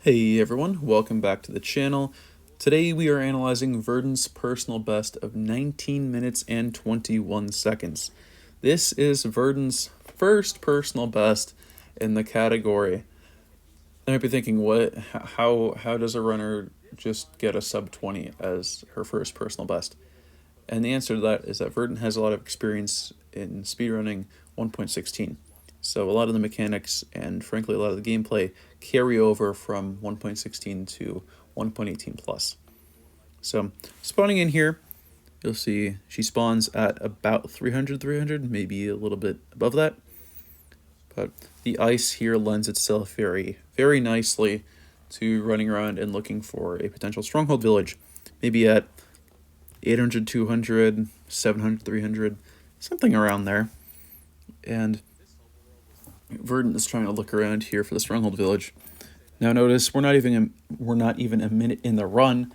Hey everyone, welcome back to the channel. Today we are analyzing Verdant's personal best of 19 minutes and 21 seconds. This is Verdant's first personal best in the category. I might be thinking, how does a runner just get a sub 20 as her first personal best? And the answer to that is that Verdant has a lot of experience in speedrunning 1.16. So a lot of the mechanics and frankly a lot of the gameplay carry over from 1.16 to 1.18 plus. So spawning in here, you'll see she spawns at about 300, maybe a little bit above that. But the ice here lends itself very nicely to running around and looking for a potential stronghold village, maybe at 800, 200, 700, 300, something around there. And Verdant is trying to look around here for the stronghold village. Now notice we're not even a minute in the run,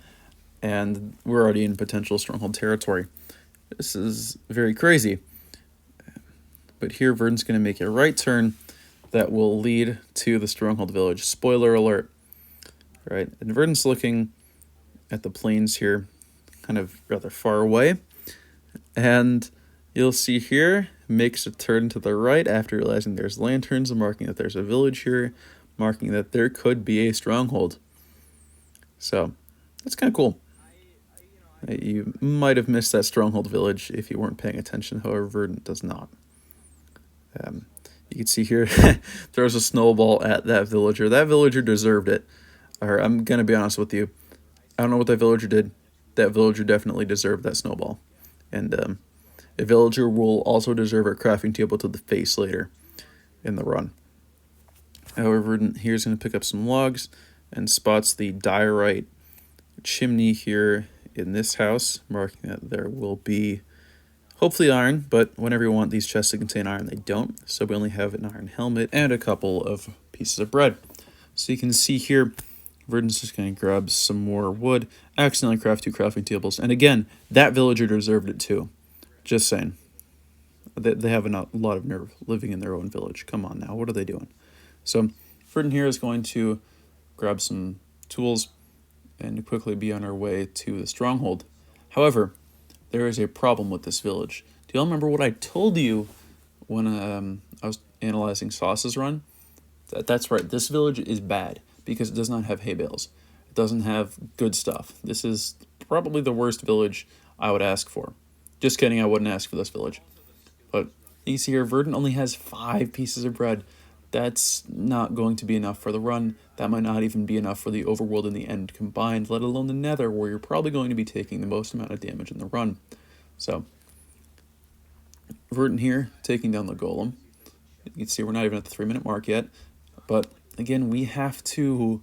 and we're already in potential stronghold territory. This is very crazy. But here Verdant's going to make a right turn that will lead to the stronghold village. Spoiler alert. Right, and Verdant's looking at the plains here, kind of rather far away, and you'll see here makes a turn to the right after realizing there's lanterns, marking that there's a village here, marking that there could be a stronghold. So that's kind of cool. You might have missed that stronghold village if you weren't paying attention. However, Verdant does not. You can see here throws a snowball at that villager. That villager deserved it. Or I'm gonna be honest with you, I don't know what that villager did. That villager definitely deserved that snowball. And a villager will also deserve a crafting table to the face later in the run. However, here's going to pick up some logs and spots the diorite chimney here in this house, marking that there will be hopefully iron, but whenever you want these chests to contain iron, they don't. So we only have an iron helmet and a couple of pieces of bread. So you can see here, Verdant's just going to grab some more wood, accidentally craft 2 crafting tables. And again, that villager deserved it too. Just saying. They have a lot of nerve living in their own village. Come on now, what are they doing? So Verdant here is going to grab some tools and quickly be on our way to the stronghold. However, there is a problem with this village. Do y'all remember what I told you when I was analyzing Sauce's run? That's right, this village is bad because it does not have hay bales. It doesn't have good stuff. This is probably the worst village I would ask for. Just kidding, I wouldn't ask for this village. But you see here, Verdant only has 5 pieces of bread. That's not going to be enough for the run. That might not even be enough for the overworld and the end combined, let alone the nether, where you're probably going to be taking the most amount of damage in the run. So, Verdant here, taking down the golem. You can see we're not even at the 3-minute mark yet. But, again, we have to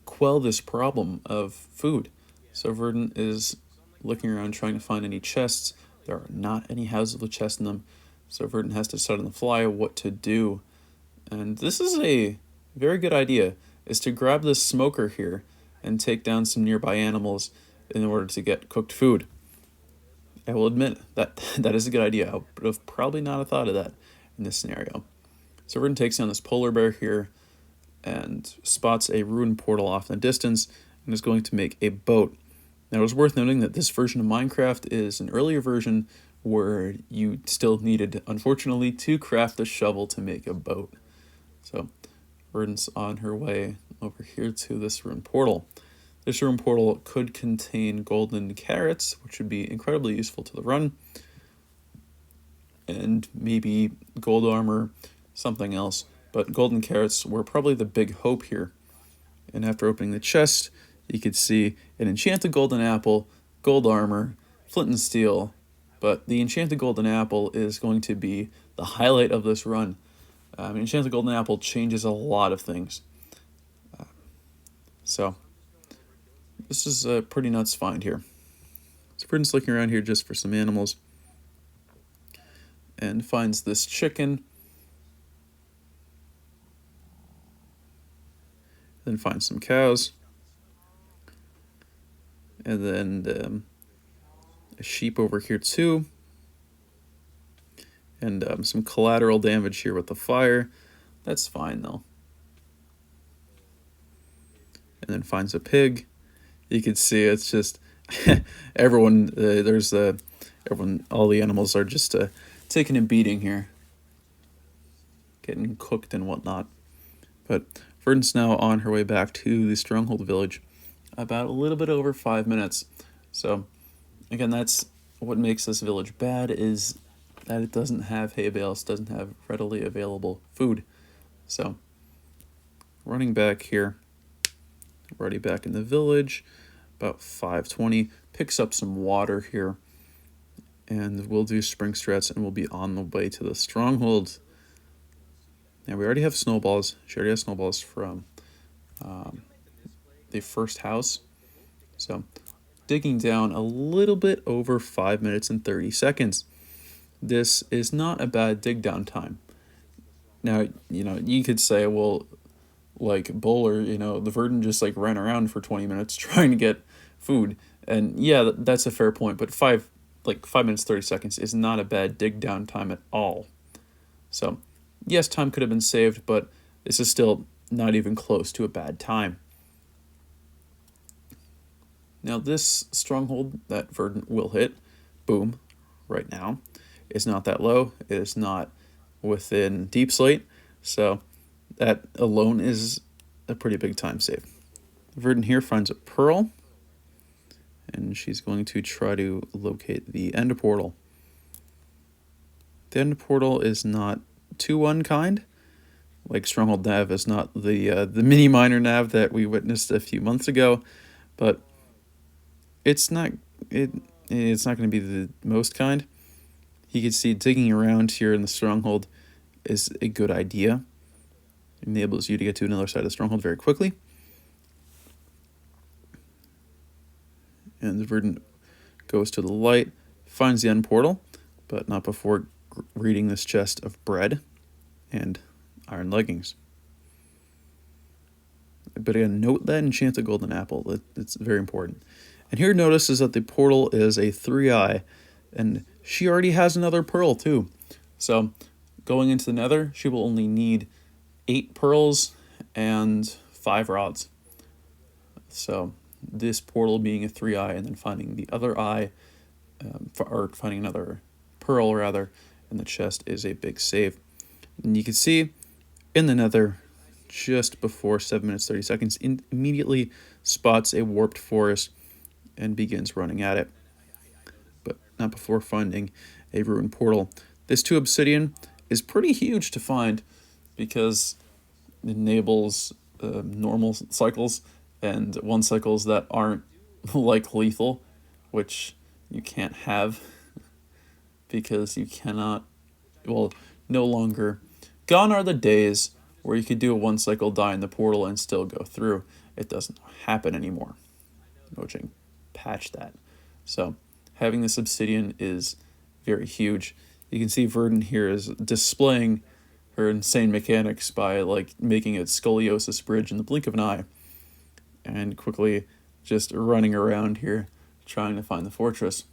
quell this problem of food. So Verdant is looking around trying to find any chests. There are not any houses with chests in them. So Verdant has to decide on the fly what to do. And this is a very good idea, is to grab this smoker here and take down some nearby animals in order to get cooked food. I will admit that that is a good idea. I would have probably not have thought of that in this scenario. So Verdant takes down this polar bear here and spots a ruined portal off in the distance and is going to make a boat. Now, it was worth noting that this version of Minecraft is an earlier version where you still needed, unfortunately, to craft a shovel to make a boat. So Verdant's on her way over here to this ruined portal. This ruined portal could contain golden carrots, which would be incredibly useful to the run, and maybe gold armor, something else. But golden carrots were probably the big hope here. And after opening the chest, you could see an enchanted golden apple, gold armor, flint and steel. But the enchanted golden apple is going to be the highlight of this run. Enchanted golden apple changes a lot of things. So this is a pretty nuts find here. So Verdant's looking around here just for some animals and finds this chicken. Then finds some cows. And then a sheep over here too. And some collateral damage here with the fire. That's fine though. and then finds a pig. You can see it's just everyone. Everyone. All the animals are just taking a beating here, getting cooked and whatnot. But Verdant's now on her way back to the stronghold village, about a little bit over 5 minutes. So, again, that's what makes this village bad, is that it doesn't have hay bales, doesn't have readily available food. So, running back here, already back in the village, about 5:20, picks up some water here, and we'll do spring strats, and we'll be on the way to the stronghold. Now, we already have snowballs. She already has snowballs from the first house. So, digging down a little bit over 5 minutes and 30 seconds. This is not a bad dig down time. Now, you could say, well, like Bowler, the Verdant just like ran around for 20 minutes trying to get food. And yeah, that's a fair point, but 5 minutes 30 seconds is not a bad dig down time at all. So, yes, time could have been saved, but this is still not even close to a bad time. Now, this stronghold that Verdant will hit, boom, right now, is not that low. It is not within deep slate, so that alone is a pretty big time save. Verdant here finds a pearl, and she's going to try to locate the end portal. The end portal is not too unkind. Like Stronghold Nav is not the mini miner nav that we witnessed a few months ago, but it's not going to be the most kind. You can see digging around here in the stronghold is a good idea. It enables you to get to another side of the stronghold very quickly. And the Verdant goes to the light, finds the end portal, but not before reading this chest of bread and iron leggings. But again, note that enchanted golden apple. It's very important. And here notices that the portal is a 3-eye, and she already has another pearl too. So going into the nether, she will only need 8 pearls and 5 rods. So this portal being a 3-eye and then finding the other eye, or finding another pearl rather, in the chest is a big save. And you can see in the nether, just before 7 minutes 30 seconds, immediately spots a warped forest and begins running at it, but not before finding a ruined portal. This 2 obsidian is pretty huge to find because it enables normal cycles and 1 cycles that aren't like lethal, which you can't have because you cannot, no longer. Gone are the days where you could do a 1 cycle die in the portal and still go through. It doesn't happen anymore. Mojang patched that. So having this obsidian is very huge. You can see Verdant here is displaying her insane mechanics by making a scoliosis bridge in the blink of an eye and quickly just running around here trying to find the fortress.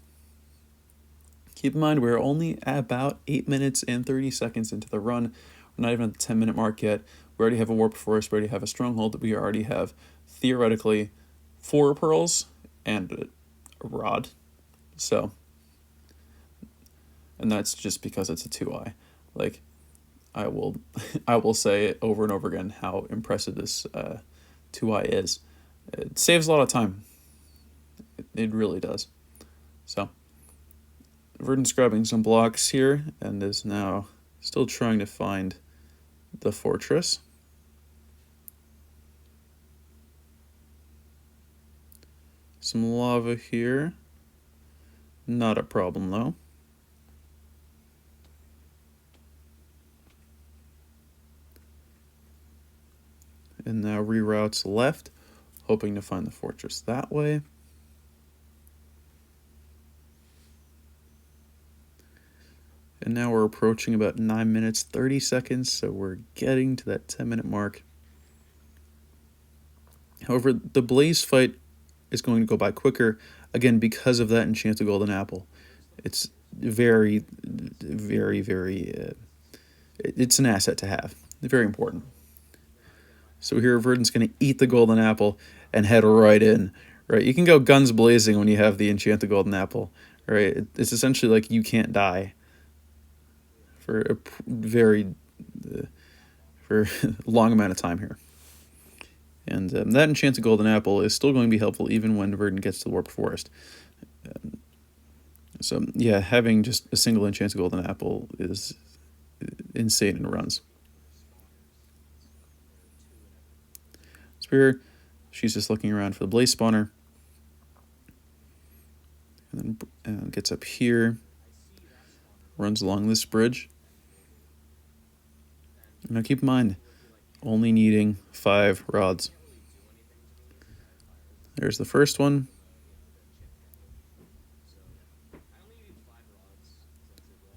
Keep in mind, we're only about 8 minutes and 30 seconds into the run. We're not even at the 10-minute mark yet. We already have a warped forest. We already have a stronghold. We already have, theoretically, 4 pearls and a rod. So, and that's just because it's a 2-eye. I will say it over and over again how impressive this 2-eye is. It saves a lot of time. It really does. So, Verdant's grabbing some blocks here and is now still trying to find the fortress. Some lava here. Not a problem though. And now reroutes left, hoping to find the fortress that way. And now we're approaching about 9 minutes, 30 seconds, so we're getting to that 10-minute mark. However, the blaze fight is going to go by quicker, again, because of that enchanted golden apple. It's very, very, very, it's an asset to have. Very important. So here Verdant's going to eat the golden apple and head right in. Right, you can go guns blazing when you have the enchanted golden apple. Right, it's essentially like you can't die for a very for a long amount of time here. And that enchanted golden apple is still going to be helpful even when Verdant gets to the warped forest. So yeah, having just a single enchanted golden apple is insane in runs. Spear, she's just looking around for the blaze spawner. And then gets up here, runs along this bridge. Now keep in mind, only needing 5 rods. There's the first one.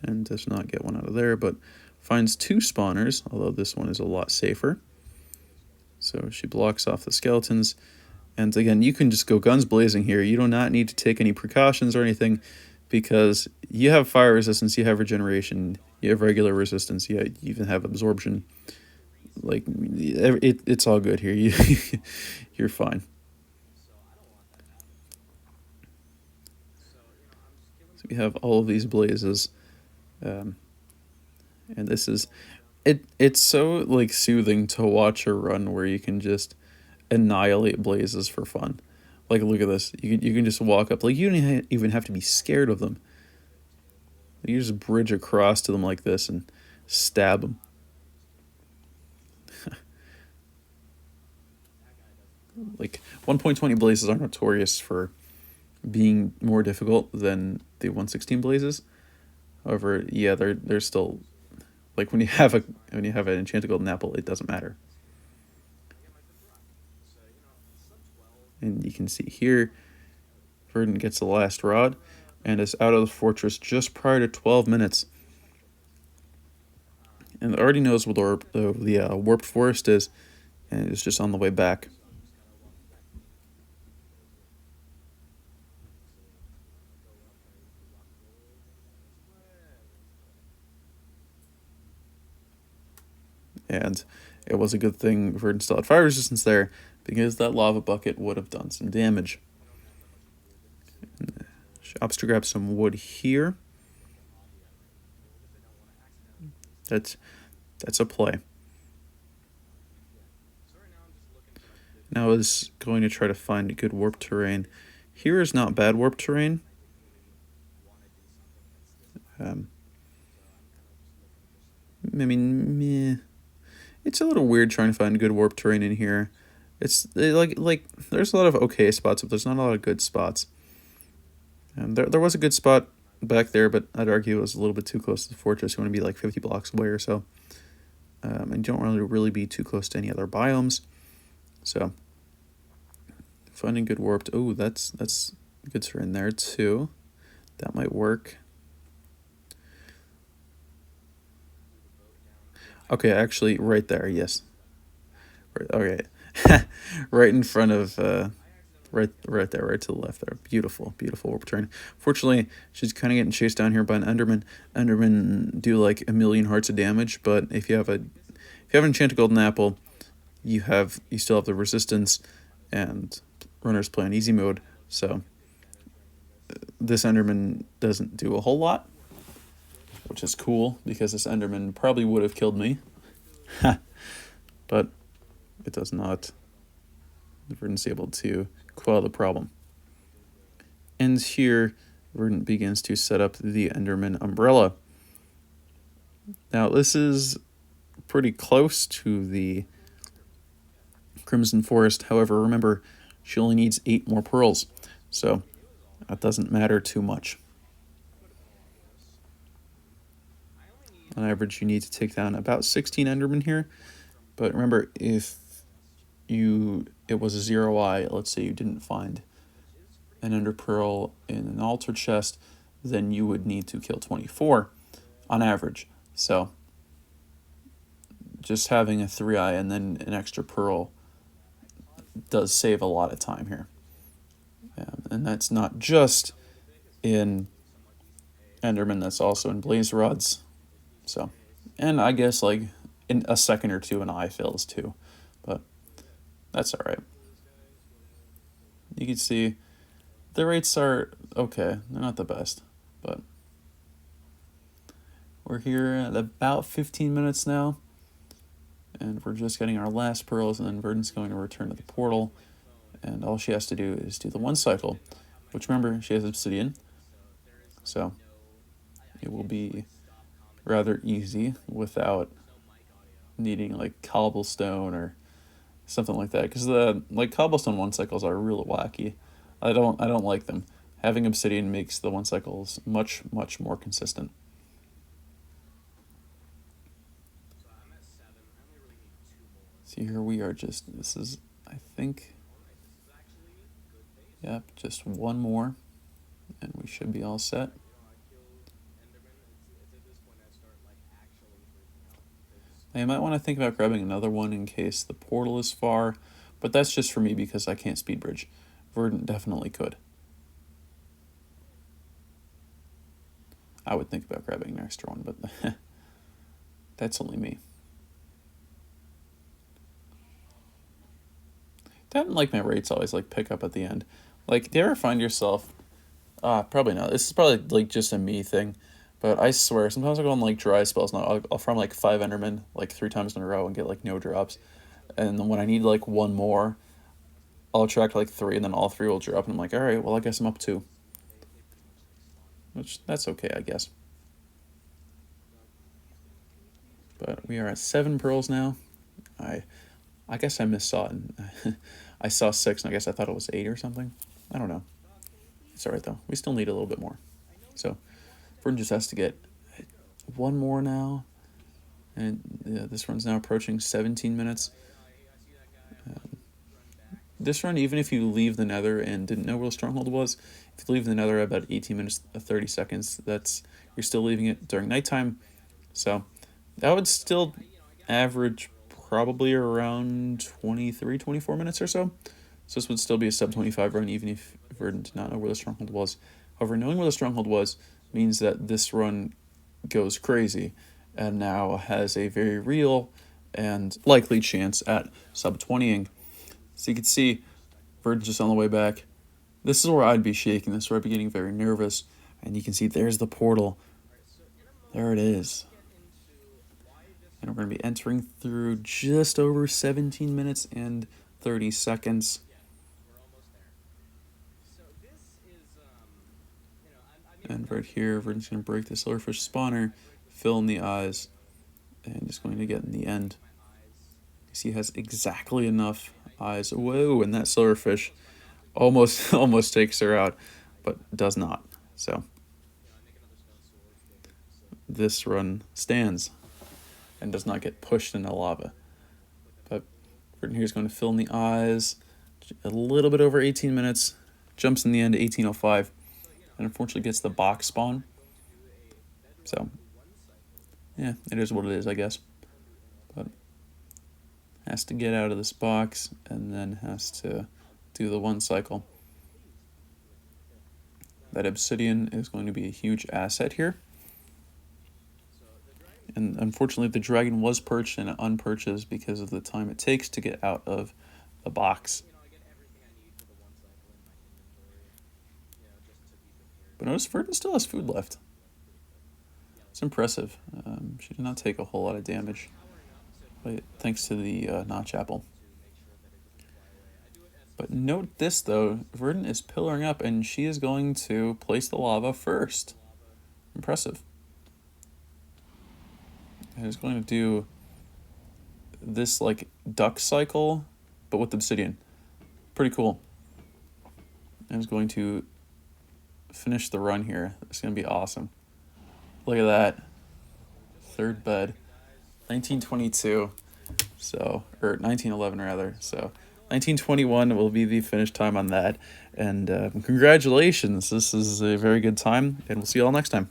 And does not get one out of there, but finds 2 spawners, although this one is a lot safer. So she blocks off the skeletons. And again, you can just go guns blazing here. You do not need to take any precautions or anything because you have fire resistance, you have regeneration, you have regular resistance, you even have absorption. Like, it's all good here. You're fine. So we have all of these blazes. And this is... It's so, like, soothing to watch a run where you can just annihilate blazes for fun. Like, look at this. You can just walk up. Like, you don't even have to be scared of them. You just bridge across to them like this and stab them. Like, 1.20 blazes are notorious for being more difficult than the 116 blazes. However, yeah, they're still, like, when you have an enchanted golden apple, it doesn't matter. And you can see here, Verdant gets the last rod and is out of the fortress just prior to 12 minutes. And it already knows where the warped forest is, and it's just on the way back. And it was a good thing Verdant still had fire resistance there, because that lava bucket would have done some damage. She opts to grab some wood here. That's a play. Now is going to try to find good warp terrain. Here is not bad warp terrain. I mean, meh. It's a little weird trying to find good warp terrain in here. It's like there's a lot of okay spots, but there's not a lot of good spots. And there was a good spot back there, but I'd argue it was a little bit too close to the fortress. You want to be like 50 blocks away or so. And you don't really be too close to any other biomes. So finding good warped. Oh, that's good terrain there too. That might work. Okay, actually, right there, yes. Right, okay, right in front of, right there, right to the left there. Beautiful, beautiful warp terrain. Fortunately, she's kind of getting chased down here by an Enderman. Endermen do like 1,000,000 hearts of damage, but if you have an enchanted golden apple, you still have the resistance, and runners play on easy mode. So this Enderman doesn't do a whole lot, which is cool, because this Enderman probably would have killed me. But it does not. Verdant's able to quell the problem. And here, Verdant begins to set up the Enderman umbrella. Now, this is pretty close to the Crimson Forest. However, remember, she only needs 8 more pearls, so that doesn't matter too much. On average, you need to take down about 16 Endermen here. But remember, if it was a 0i, let's say you didn't find an Ender Pearl in an altar chest, then you would need to kill 24 on average. So just having a 3i and then an extra pearl does save a lot of time here. And that's not just in Enderman, that's also in Blaze Rods. So, and I guess like in a second or two in eye fills too. But That's all right. You can see the rates are okay. They're not the best, but we're here at about 15 minutes now, and we're just getting our last pearls, and then Verdant's going to return to the portal, and all she has to do is do the one cycle, which, remember, she has obsidian, so it will be rather easy without needing like cobblestone or something like that, because the like cobblestone one cycles are real wacky. I don't like them. Having obsidian makes the one cycles much more consistent. See, here we are, just this is, I think, yep, just one more and we should be all set. Now you might want to think about grabbing another one in case the portal is far, but that's just for me because I can't speed bridge. Verdant definitely could. I would think about grabbing an extra one, but that's only me. That and like my rates always like pick up at the end. Like, do you ever find yourself, probably not, this is probably like just a me thing, but I swear, sometimes I'll go on like dry spells and I'll farm like 5 Endermen like 3 times in a row and get like no drops. And then when I need like one more, I'll attract like 3 and then all 3 will drop and I'm like, alright, well I guess I'm up 2. Which, that's okay, I guess. But we are at 7 pearls now. I guess I missaw it. I saw 6 and I guess I thought it was 8 or something. I don't know. It's alright though. We still need a little bit more. So Verdant just has to get 1 more now. And this run's now approaching 17 minutes. This run, even if you leave the nether and didn't know where the stronghold was, if you leave the nether at about 18 minutes, 30 seconds, you're still leaving it during nighttime. So that would still average probably around 23, 24 minutes or so. So this would still be a sub 25 run, even if Verdant did not know where the stronghold was. However, knowing where the stronghold was means that this run goes crazy and now has a very real and likely chance at sub 20ing. So you can see Verdant's just on the way back. This is where I'd be shaking. This is where I'd be getting very nervous. And you can see there's the portal. There it is. And we're going to be entering through just over 17 minutes and 30 seconds. And right here, Verdant's going to break the silverfish spawner, fill in the eyes, and just going to get in the end. You see he has exactly enough eyes. Whoa, and that silverfish almost takes her out, but does not. So this run stands and does not get pushed into lava. But Verdant here is going to fill in the eyes. A little bit over 18 minutes. Jumps in the end to 18:05. And unfortunately gets the box spawn. So, yeah, it is what it is, I guess. But has to get out of this box and then has to do the 1 cycle. That obsidian is going to be a huge asset here. And unfortunately, the dragon was perched and it unperches because of the time it takes to get out of the box. But notice Verdant still has food left. It's impressive. She did not take a whole lot of damage, but thanks to the notch apple. But note this, though. Verdant is pillaring up, and she is going to place the lava first. Impressive. And is going to do this, like, duck cycle, but with obsidian. Pretty cool. And is going to finish the run here. It's going to be awesome. Look at that. 3rd bed. 1922. So, or 1911 rather. So 1921 will be the finish time on that. And congratulations. This is a very good time, and we'll see you all next time.